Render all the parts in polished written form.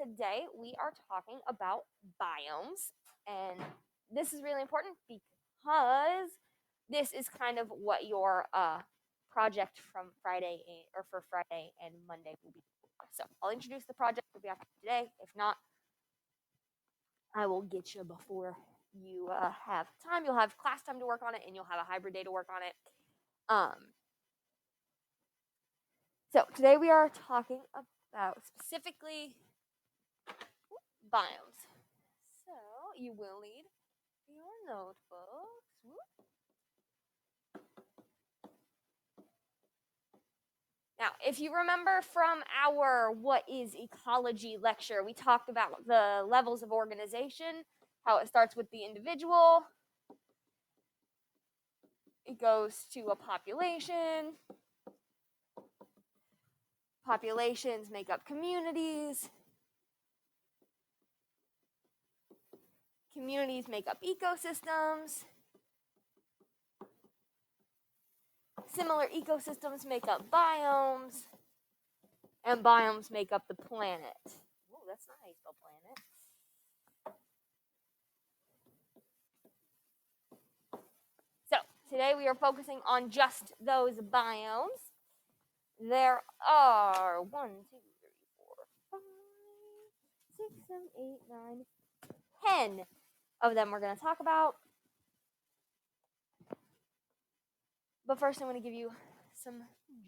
today we are talking about biomes, and this is really important because this is kind of what your project from Friday or for Friday and Monday will be. So I'll introduce the project will be after today. If not, I will get you before you have time. You'll have class time to work on it, and you'll have a hybrid day to work on it. So today we are talking about specifically biomes. So you will need your notebooks. Now, if you remember from our What is Ecology lecture, we talked about the levels of organization, how it starts with the individual, it goes to a population, populations make up communities, communities make up ecosystems, similar ecosystems make up biomes, and biomes make up the planet. Oh, that's not how you spell planet. So today we are focusing on just those biomes. There are 1, 2, 3, 4, 5, 6, 7, 8, 9, 10 of them we're going to talk about. But first, I'm going to give you some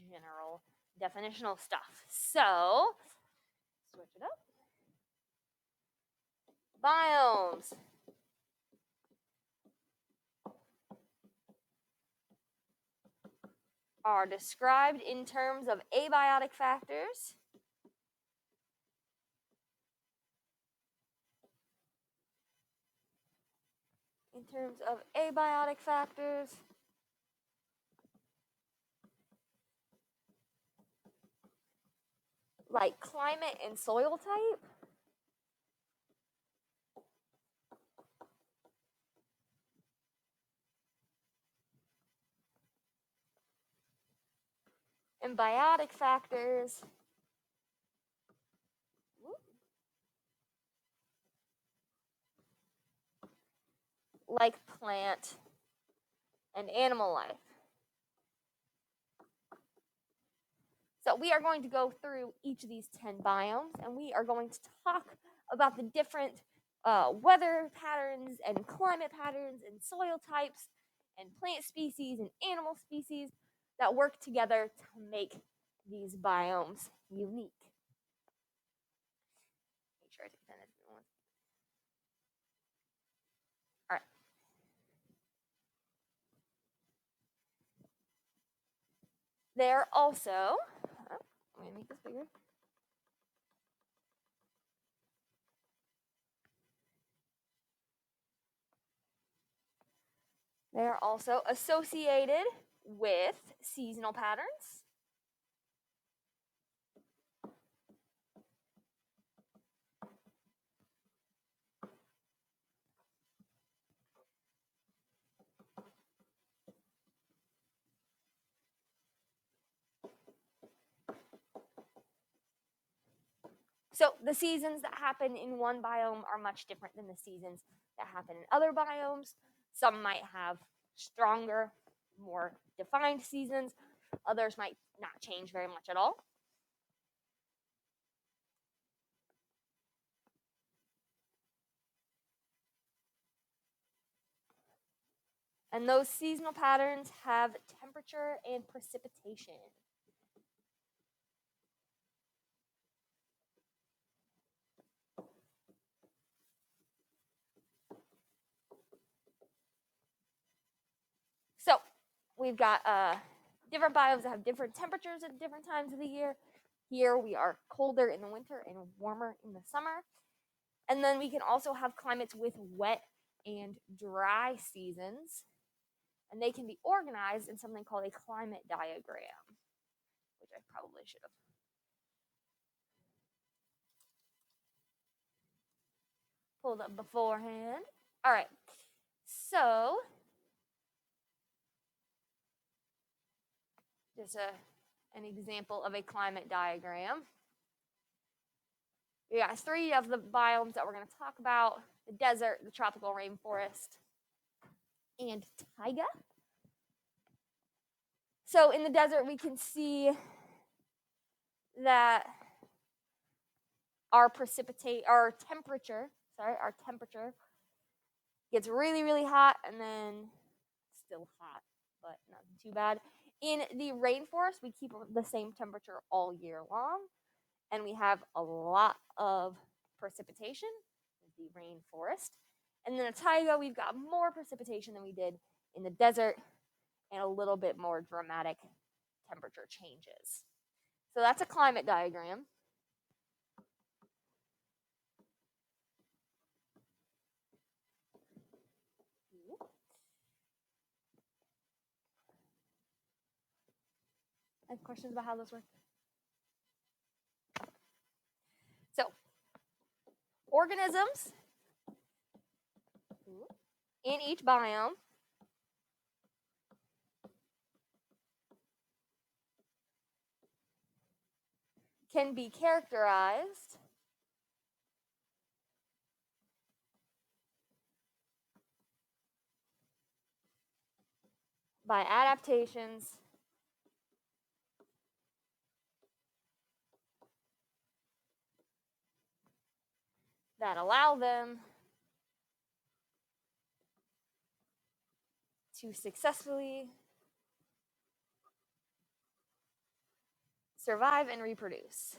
general definitional stuff. So, switch it up. Biomes. Are described in terms of abiotic factors. In terms of abiotic factors. Like climate and soil type. And biotic factors. Like plant and animal life. So we are going to go through each of these 10 biomes, and we are going to talk about the different weather patterns and climate patterns and soil types and plant species and animal species that work together to make these biomes unique. Make sure I take that as one. All right. They're also, let me make this bigger. They're also associated with seasonal patterns. So the seasons that happen in one biome are much different than the seasons that happen in other biomes. Some might have stronger, more defined seasons. Others might not change very much at all. And those seasonal patterns have temperature and precipitation. So we've got different biomes that have different temperatures at different times of the year. Here we are colder in the winter and warmer in the summer. And then we can also have climates with wet and dry seasons. And they can be organized in something called a climate diagram, which I probably should have pulled up beforehand. All right. So just an example of a climate diagram. We got 3 of the biomes that we're going to talk about: the desert, the tropical rainforest, and taiga. So in the desert, we can see that our temperature gets really, really hot and then still hot, but not too bad. In the rainforest, we keep the same temperature all year long, and we have a lot of precipitation, the rainforest. And then in taiga, we've got more precipitation than we did in the desert and a little bit more dramatic temperature changes. So that's a climate diagram. Any questions about how this works? So, organisms in each biome can be characterized by adaptations that allow them to successfully survive and reproduce.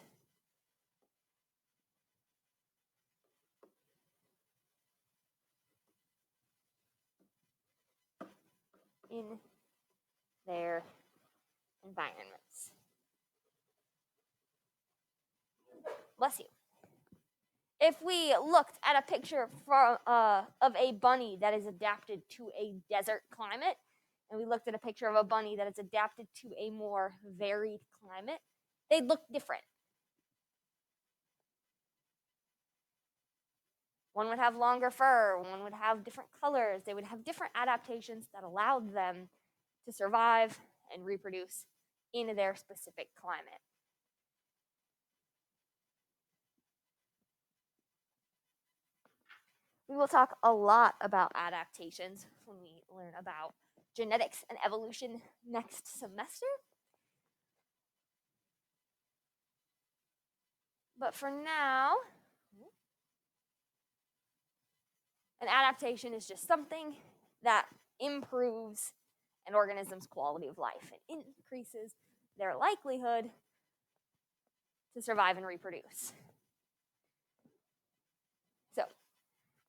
In their environments. Bless you. If we looked at a picture of a bunny that is adapted to a desert climate, and we looked at a picture of a bunny that is adapted to a more varied climate, they'd look different. One would have longer fur, one would have different colors, they would have different adaptations that allowed them to survive and reproduce in their specific climate. We will talk a lot about adaptations when we learn about genetics and evolution next semester. But for now, an adaptation is just something that improves an organism's quality of life and increases their likelihood to survive and reproduce. So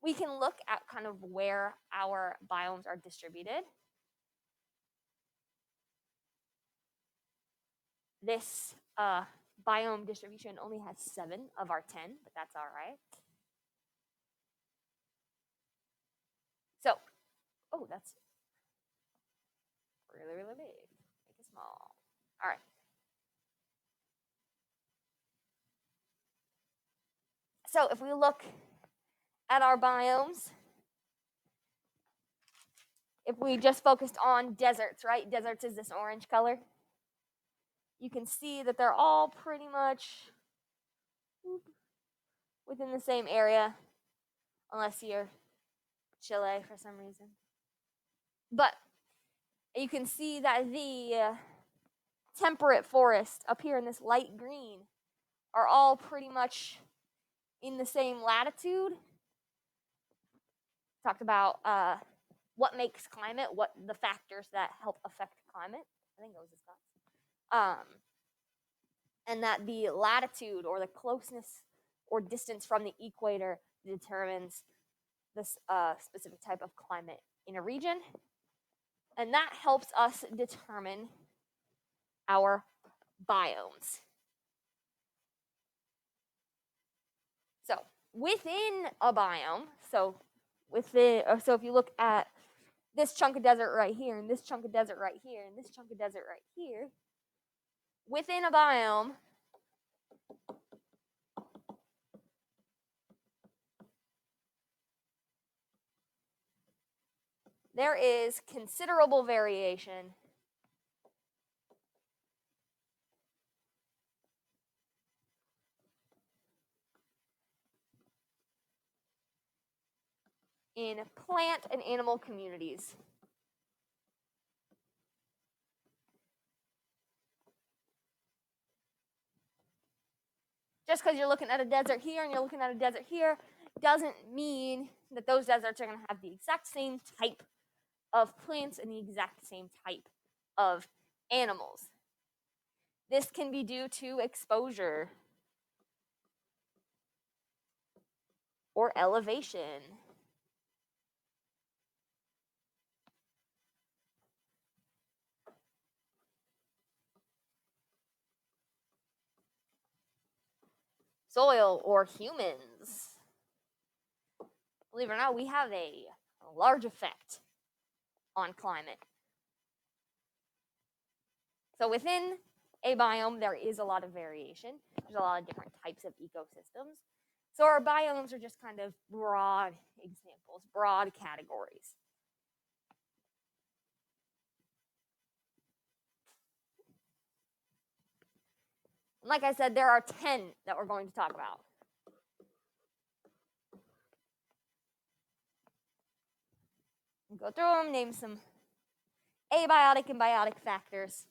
we can look at kind of where our biomes are distributed. This biome distribution only has 7 of our 10, but that's all right. So, oh, that's really, really big. Make it small. All right. So if we look at our biomes, if we just focused on deserts, right? Deserts is this orange color. You can see that they're all pretty much within the same area, unless you're Chile for some reason. But you can see that the temperate forests up here in this light green are all pretty much in the same latitude. Talked about what makes climate, what the factors that help affect climate. I think that was his thoughts. And that the latitude or the closeness or distance from the equator determines this specific type of climate in a region. And that helps us determine our biomes. So within a biome, so if you look at this chunk of desert right here, and this chunk of desert right here, and this chunk of desert right here, within a biome, there is considerable variation in plant and animal communities. Just because you're looking at a desert here and you're looking at a desert here doesn't mean that those deserts are going to have the exact same type of plants and the exact same type of animals. This can be due to exposure or elevation. Soil or humans. Believe it or not, we have a large effect on climate. So within a biome, there is a lot of variation. There's a lot of different types of ecosystems. So our biomes are just kind of broad examples, broad categories. And like I said, there are 10 that we're going to talk about. We'll go through them, name some abiotic and biotic factors.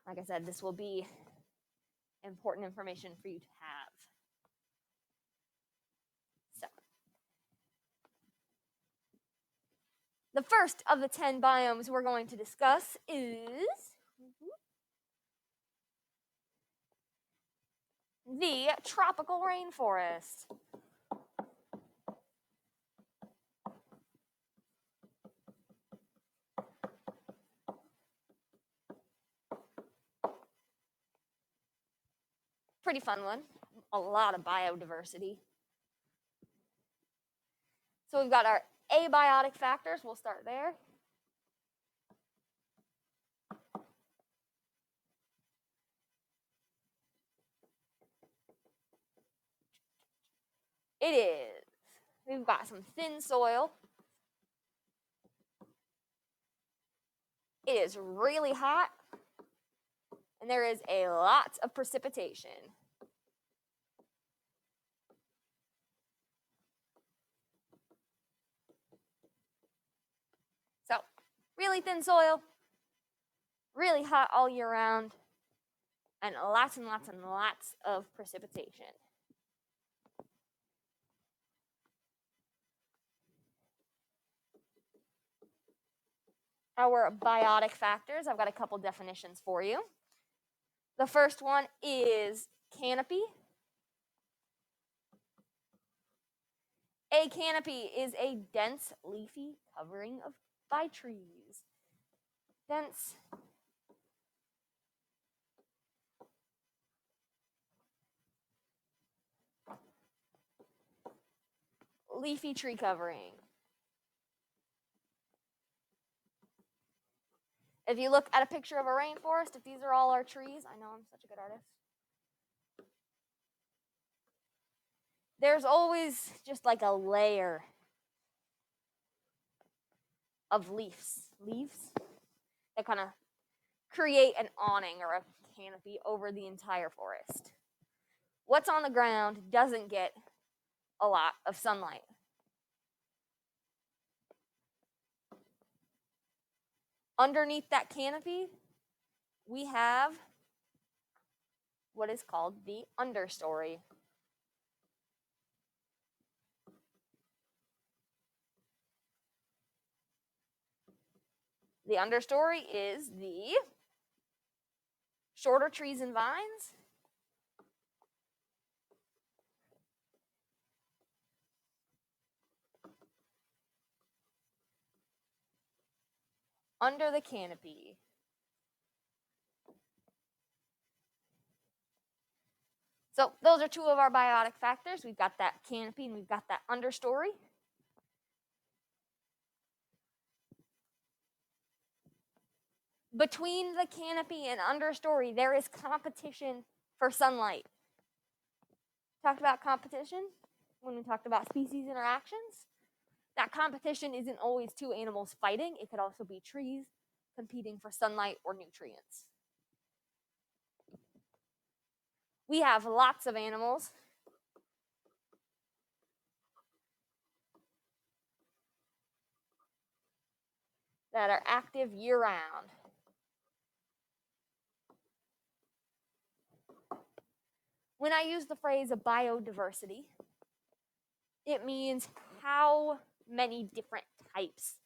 Like I said, this will be important information for you to have. So, the first of the 10 biomes we're going to discuss is the tropical rainforest. Pretty fun one. A lot of biodiversity. So we've got our abiotic factors. We'll start there. It is. We've got some thin soil. It is really hot. And there is a lot of precipitation. So, really thin soil, really hot all year round, and lots and lots and lots of precipitation. Our biotic factors, I've got a couple definitions for you. The first one is canopy. A canopy is a dense leafy covering by trees. Dense leafy tree covering. If you look at a picture of a rainforest, if these are all our trees, I know I'm such a good artist. There's always just like a layer of leaves that kind of create an awning or a canopy over the entire forest. What's on the ground doesn't get a lot of sunlight. Underneath that canopy, we have what is called the understory. The understory is the shorter trees and vines, under the canopy. So those are two of our biotic factors. We've got that canopy and we've got that understory. Between the canopy and understory, there is competition for sunlight. Talked about competition when we talked about species interactions. That competition isn't always two animals fighting. It could also be trees competing for sunlight or nutrients. We have lots of animals that are active year-round. When I use the phrase biodiversity, it means how many different types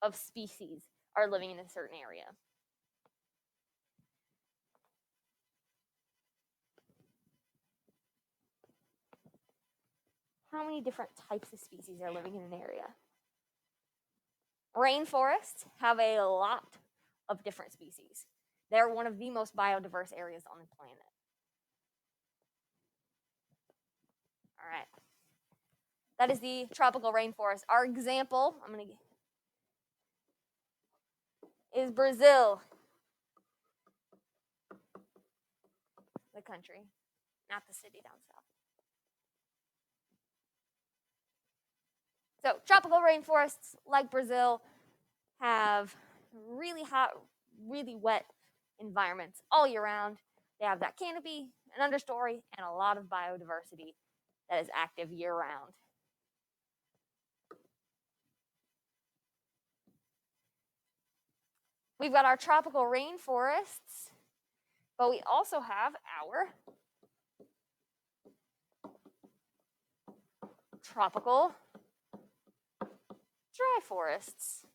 of species are living in a certain area. How many different types of species are living in an area? Rainforests have a lot of different species. They're one of the most biodiverse areas on the planet. All right. That is the tropical rainforest. Our example, is Brazil, the country, not the city down south. So, tropical rainforests like Brazil have really hot, really wet environments all year round. They have that canopy, an understory, and a lot of biodiversity that is active year round. We've got our tropical rainforests, but we also have our tropical dry forests.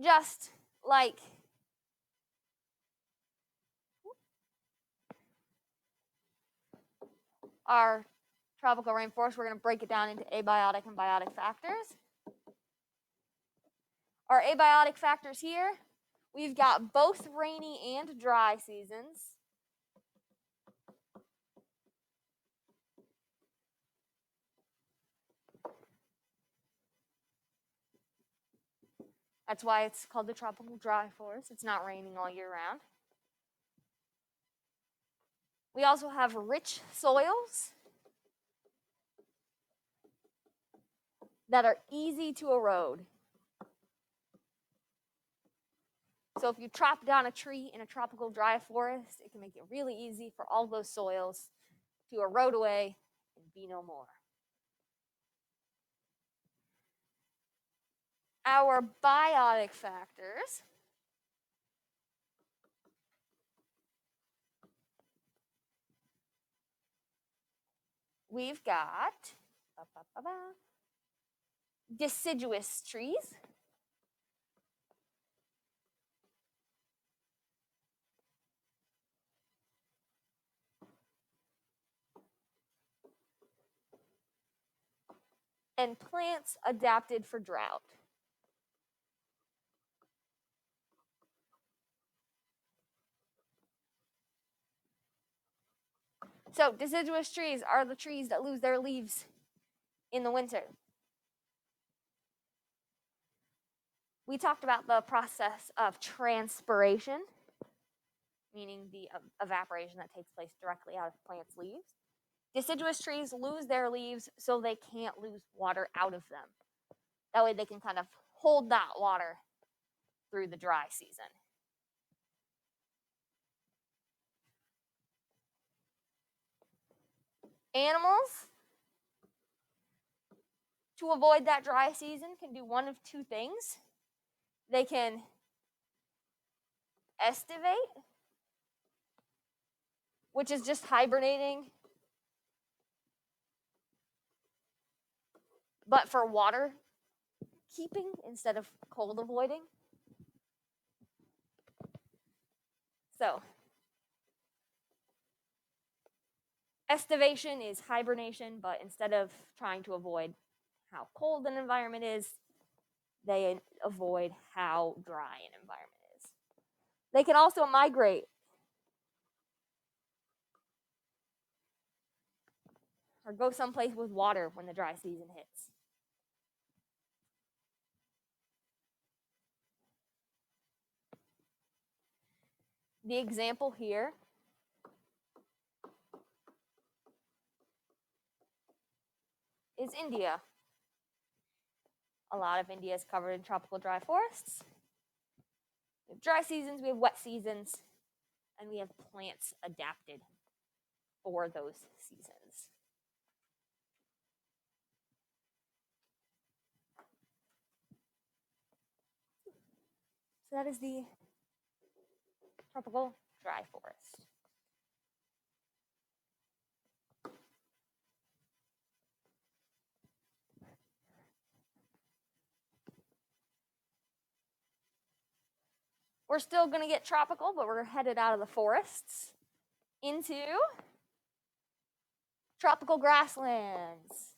Just like our tropical rainforest, we're going to break it down into abiotic and biotic factors. Our abiotic factors here, we've got both rainy and dry seasons. That's why it's called the tropical dry forest. It's not raining all year round. We also have rich soils that are easy to erode. So if you chop down a tree in a tropical dry forest, it can make it really easy for all those soils to erode away and be no more. Our biotic factors, we've got deciduous trees, and plants adapted for drought. So deciduous trees are the trees that lose their leaves in the winter. We talked about the process of transpiration, meaning the evaporation that takes place directly out of plants' leaves. Deciduous trees lose their leaves so they can't lose water out of them. That way they can kind of hold that water through the dry season. Animals, to avoid that dry season, can do one of two things. They can estivate, which is just hibernating, but for water keeping instead of cold avoiding. So, estivation is hibernation, but instead of trying to avoid how cold an environment is, they avoid how dry an environment is. They can also migrate or go someplace with water when the dry season hits. The example here is India. A lot of India is covered in tropical dry forests. We have dry seasons, we have wet seasons, and we have plants adapted for those seasons. So that is the tropical dry forest. We're still going to get tropical, but we're headed out of the forests into tropical grasslands.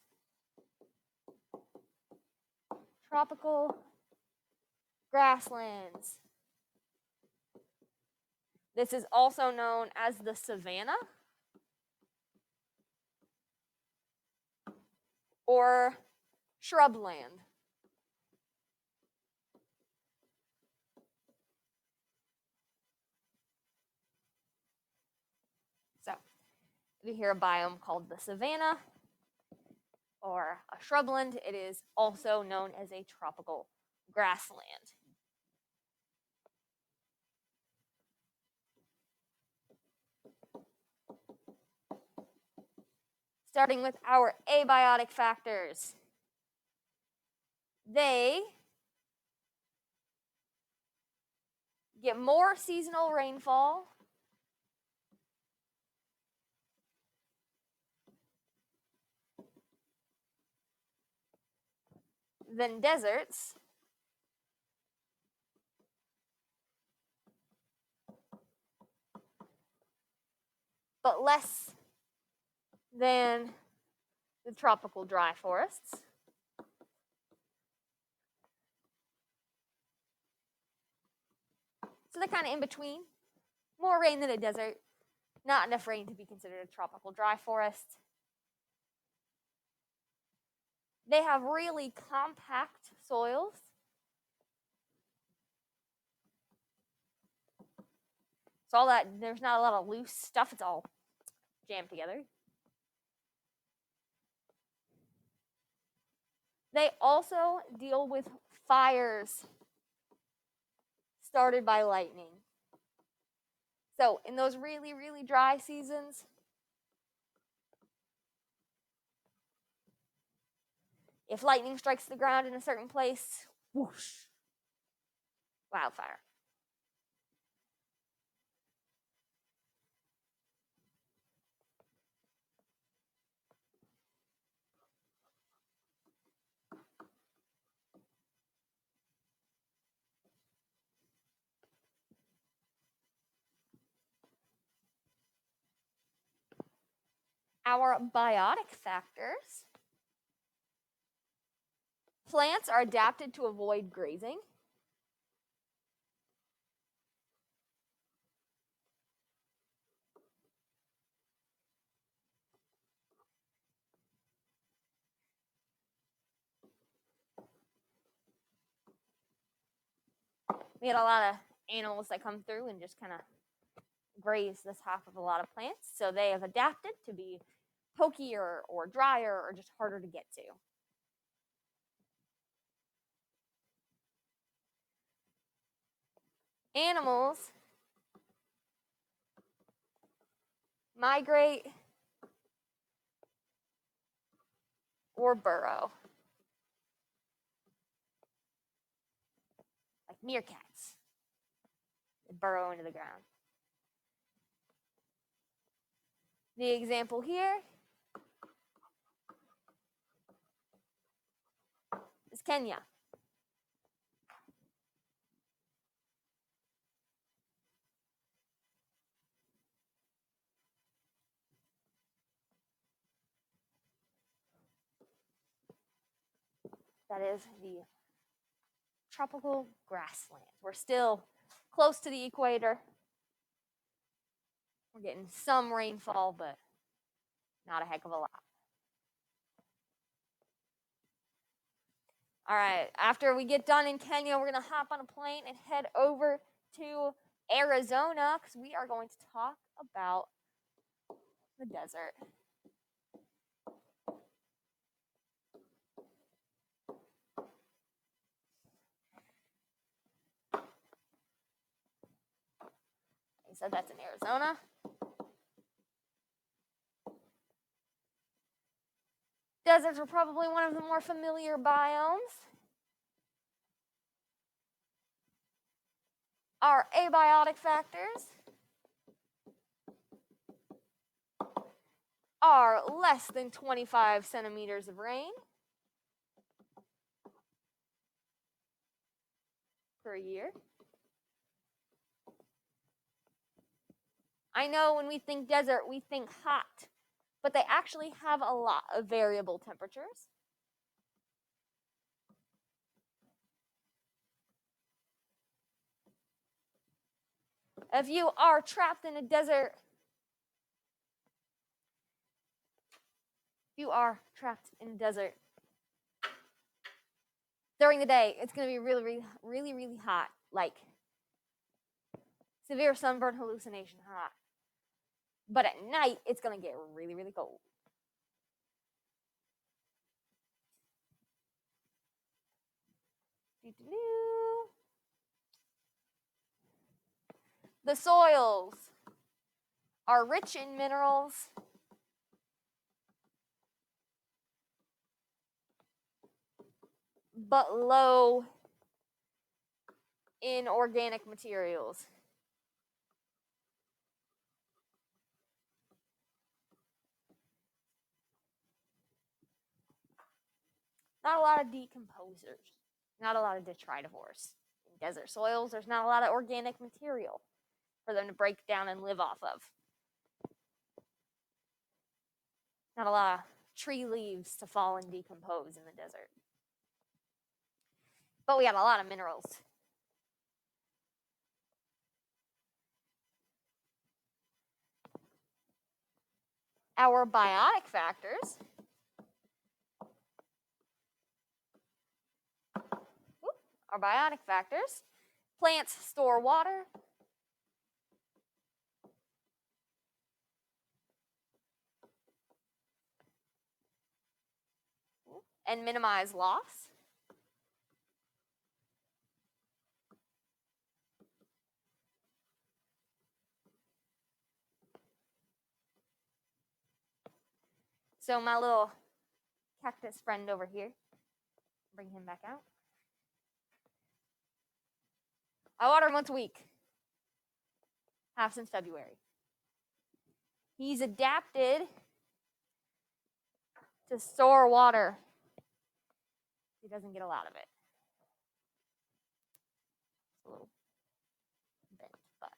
Tropical grasslands. This is also known as the savanna or shrubland. So, if you hear a biome called the savanna or a shrubland, it is also known as a tropical grassland. Starting with our abiotic factors. They get more seasonal rainfall than deserts, but less than the tropical dry forests. So they're kind of in between. More rain than a desert, not enough rain to be considered a tropical dry forest. They have really compact soils. So all that, there's not a lot of loose stuff, it's all jammed together. They also deal with fires started by lightning. So in those really, really dry seasons, if lightning strikes the ground in a certain place, whoosh, wildfire. Our biotic factors. Plants are adapted to avoid grazing. We had a lot of animals that come through and just kind of graze the top of a lot of plants. So they have adapted to be pokier or drier or just harder to get to. Animals migrate or burrow, like meerkats. They burrow into the ground. The example here is Kenya. That is the tropical grasslands. We're still close to the equator. We're getting some rainfall, but not a heck of a lot. All right, after we get done in Kenya, we're going to hop on a plane and head over to Arizona because we are going to talk about the desert. So that's in Arizona. deserts are probably one of the more familiar biomes. Our abiotic factors are less than 25 centimeters of rain per year. I know when we think desert, we think hot, but they actually have a lot of variable temperatures. If you are trapped in a desert, during the day, it's going to be really hot, like severe sunburn hallucination hot. But at night, it's going to get really cold. The soils are rich in minerals, but low in organic materials. Not a lot of decomposers, not a lot of detritivores. In desert soils, there's not a lot of organic material for them to break down and live off of. Not a lot of tree leaves to fall and decompose in the desert. But we have a lot of minerals. Our biotic factors plants store water, and minimize loss. So my little cactus friend over here, bring him back out. I water him once a week, have since February. He's adapted to store water. He doesn't get a lot of it. It's a little bent, but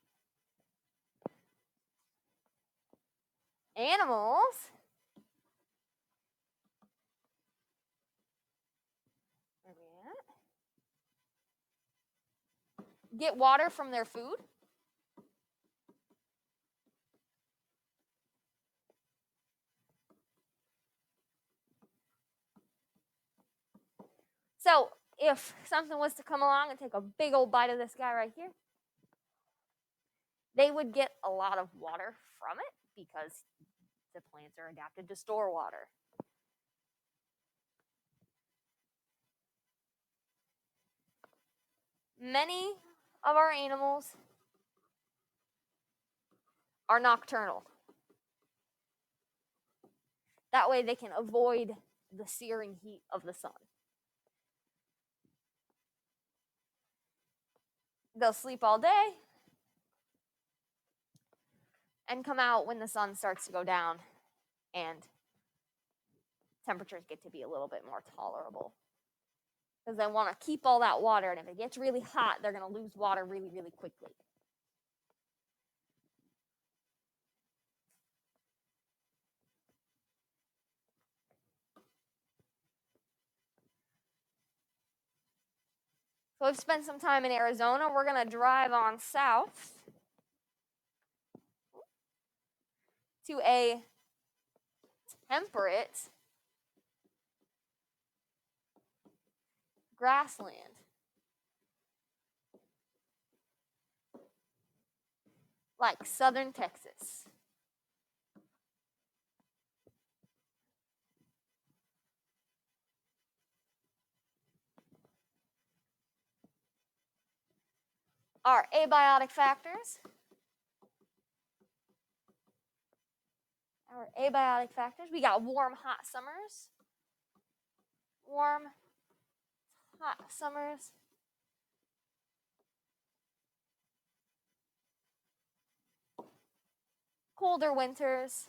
animals get water from their food. So if something was to come along and take a big old bite of this guy right here, they would get a lot of water from it because the plants are adapted to store water. Many of our animals are nocturnal. That way they can avoid the searing heat of the sun. They'll sleep all day and come out when the sun starts to go down and temperatures get to be a little bit more tolerable. Because they want to keep all that water, and if it gets really hot, they're going to lose water really quickly. So we've spent some time in Arizona. We're going to drive on south to a temperate grassland. Like southern Texas. Our abiotic factors. We got warm, hot summers warm, hot summers, colder winters,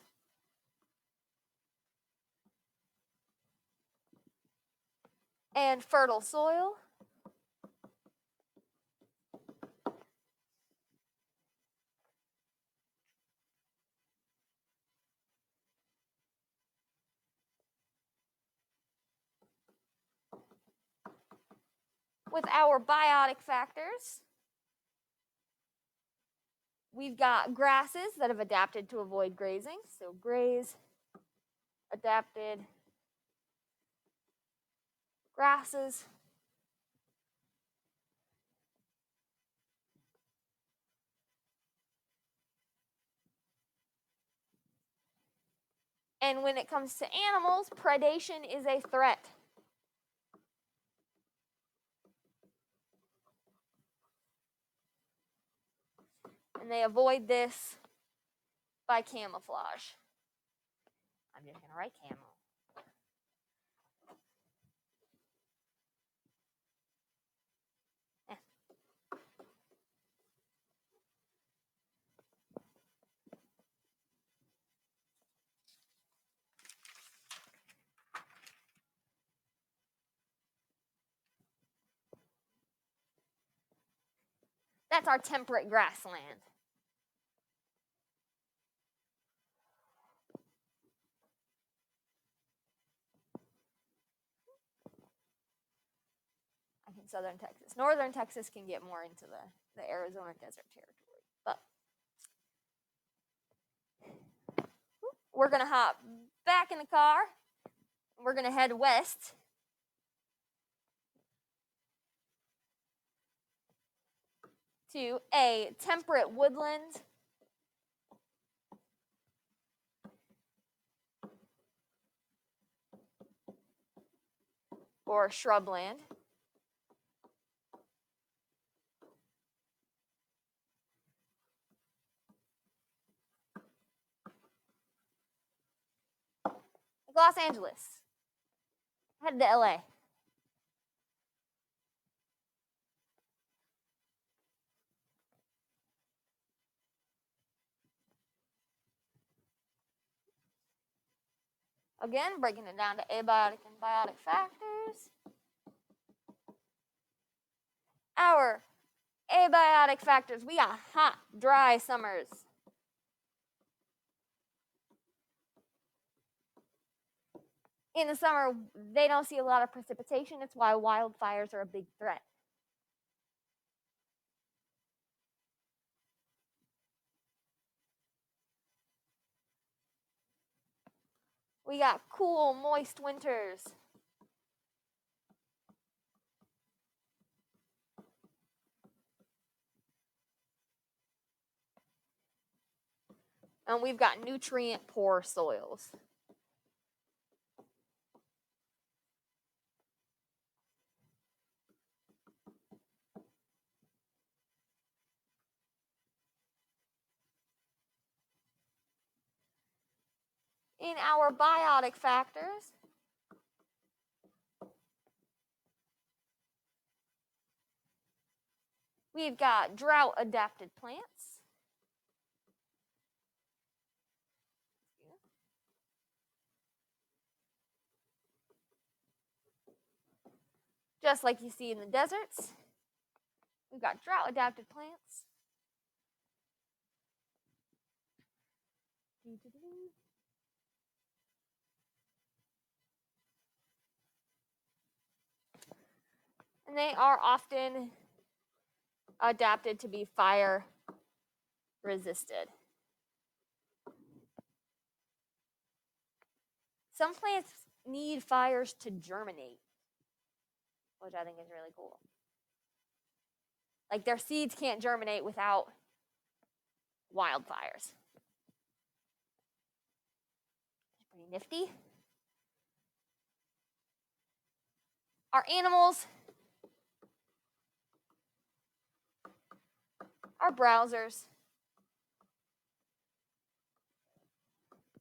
and fertile soil. With our biotic factors, we've got grasses that have adapted to avoid grazing. So graze, adapted, grasses. And when it comes to animals, predation is a threat. And they avoid this by camouflage. I'm just going to write camo. That's our temperate grassland. In southern Texas. Northern Texas can get more into the Arizona desert territory. But we're going to hop back in the car. We're going to head west. To a temperate woodland or shrubland. Like Los Angeles. Headed to LA. Again, breaking it down to abiotic and biotic factors. Our abiotic factors, we got hot, dry summers. In the summer, they don't see a lot of precipitation. It's why wildfires are a big threat. We got cool, moist winters. And we've got nutrient poor soils. In our biotic factors, we've got drought adapted plants. Just like you see in the deserts, we've got drought adapted plants. And they are often adapted to be fire resisted. Some plants need fires to germinate, which I think is really cool. Like their seeds can't germinate without wildfires. Pretty nifty. Our animals, our browsers,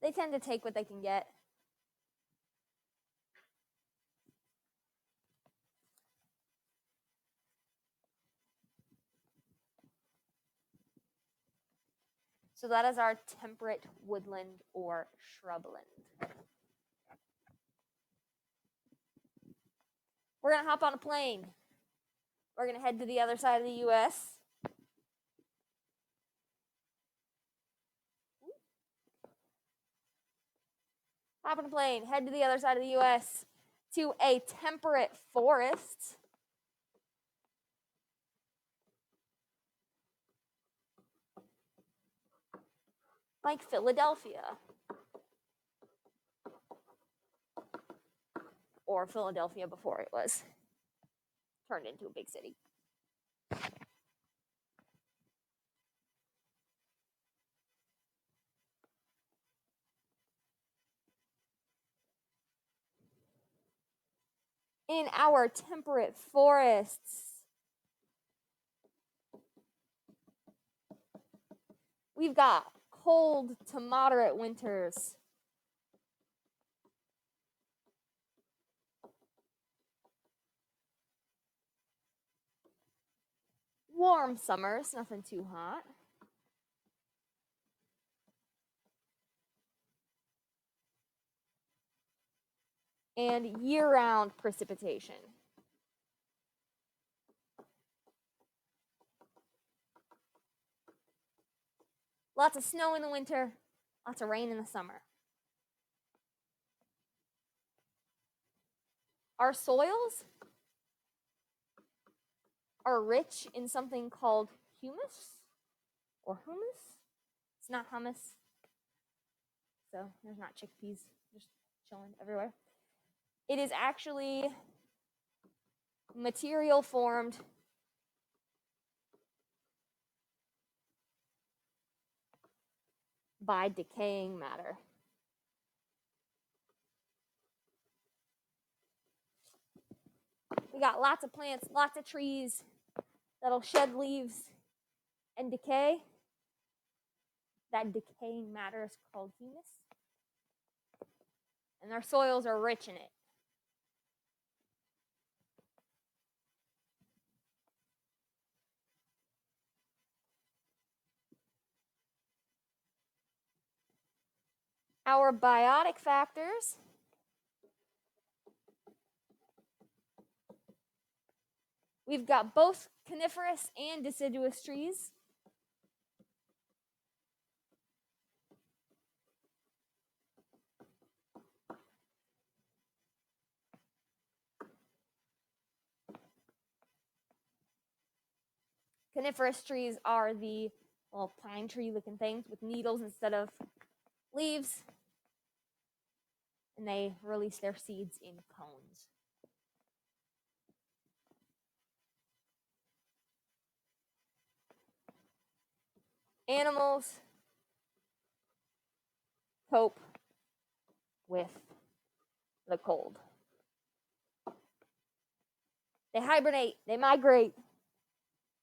they tend to take what they can get. So that is our temperate woodland or shrubland. We're going to hop on a plane. We're going to head to the other side of the U.S. Hop on a plane, head to the other side of the U.S. to a temperate forest. Like Philadelphia. Or Philadelphia before it was turned into a big city. In our temperate forests, we've got cold to moderate winters. Warm summers, nothing too hot. And year-round precipitation. Lots of snow in the winter, lots of rain in the summer. Our soils are rich in something called humus or humus. It's not hummus. So there's not chickpeas just chilling everywhere. It is actually material formed by decaying matter. We got lots of plants, lots of trees that'll shed leaves and decay. That decaying matter is called humus. And our soils are rich in it. Our biotic factors we've got both coniferous and deciduous trees. Coniferous trees are the pine tree looking things with needles instead of leaves. And they release their seeds in cones. Animals cope with the cold. They hibernate, they migrate,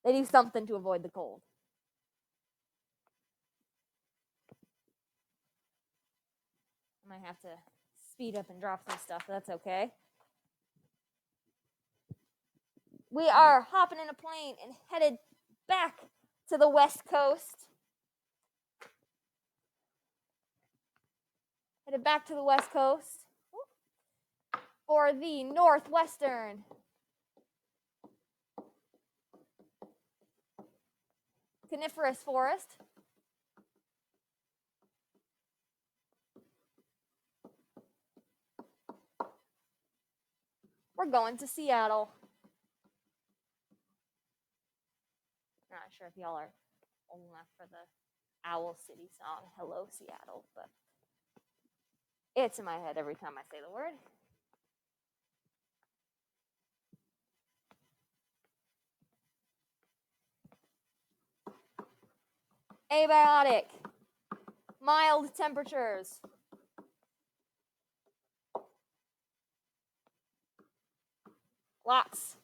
they do something to avoid the cold. I might have to speed up and drop some stuff, that's okay. We are hopping in a plane and headed back to the West Coast. Headed back to the West Coast for the Northwestern coniferous forest. We're going to Seattle. Not sure if y'all are old enough for the Owl City song, Hello Seattle, but it's in my head every time I say the word. Abiotic, mild temperatures. Lots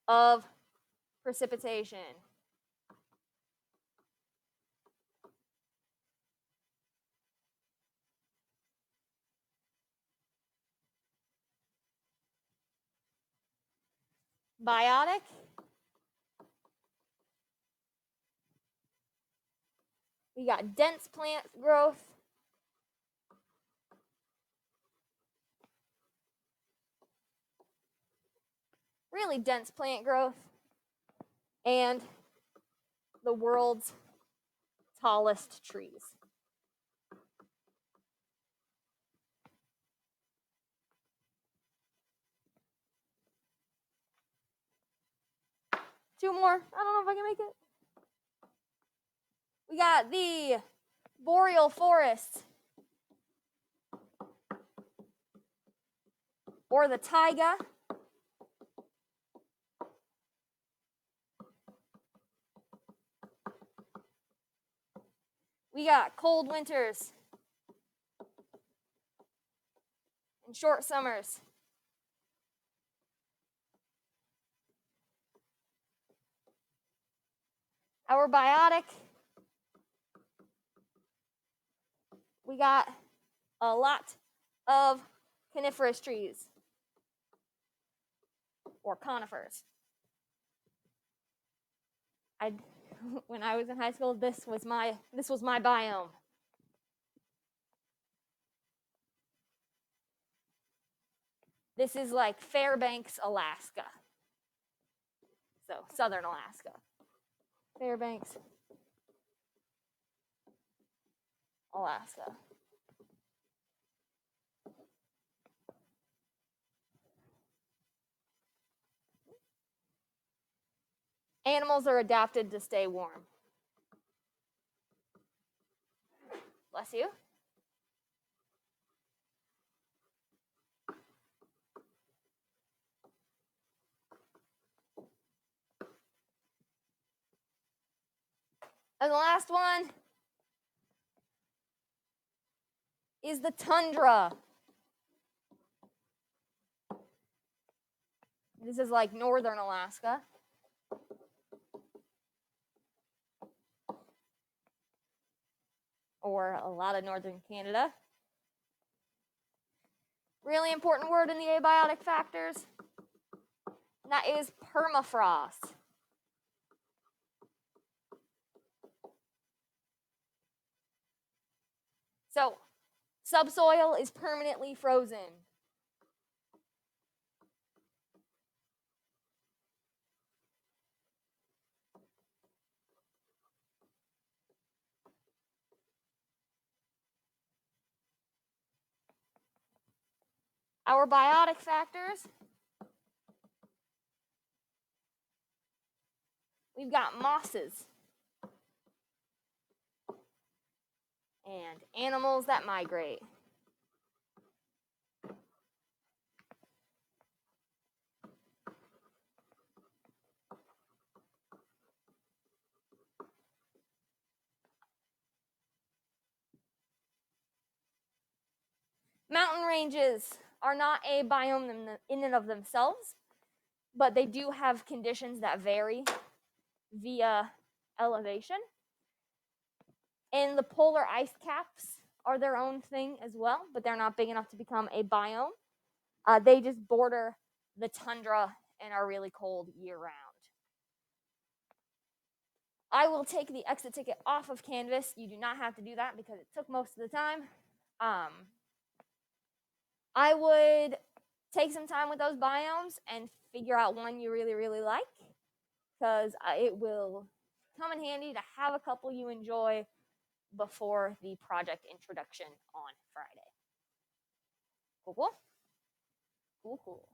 of precipitation. Biotic, We got dense plant growth. Really dense plant growth. And the world's tallest trees. Two more. I don't know if I can make it. We got the boreal forest, or the taiga. We got cold winters and short summers. Our biotic, we got a lot of coniferous trees, or conifers. When I was in high school, this was my biome. This is like Fairbanks, Alaska. So, southern Alaska. Fairbanks, Alaska. Animals are adapted to stay warm. Bless you. And the last one is the tundra. This is like northern Alaska. Or a lot of northern Canada. Really important word in the abiotic factors. That is permafrost. So, subsoil is permanently frozen. Our biotic factors, we've got mosses and animals that migrate. Mountain ranges are not a biome in and of themselves, but they do have conditions that vary via elevation. And the polar ice caps are their own thing as well, but they're not big enough to become a biome. They just border the tundra and are really cold year round. I will take the exit ticket off of Canvas. You do not have to do that because it took most of the time. I would take some time with those biomes and figure out one you really, really like, because it will come in handy to have a couple you enjoy before the project introduction on Friday. Cool, cool? Cool, cool.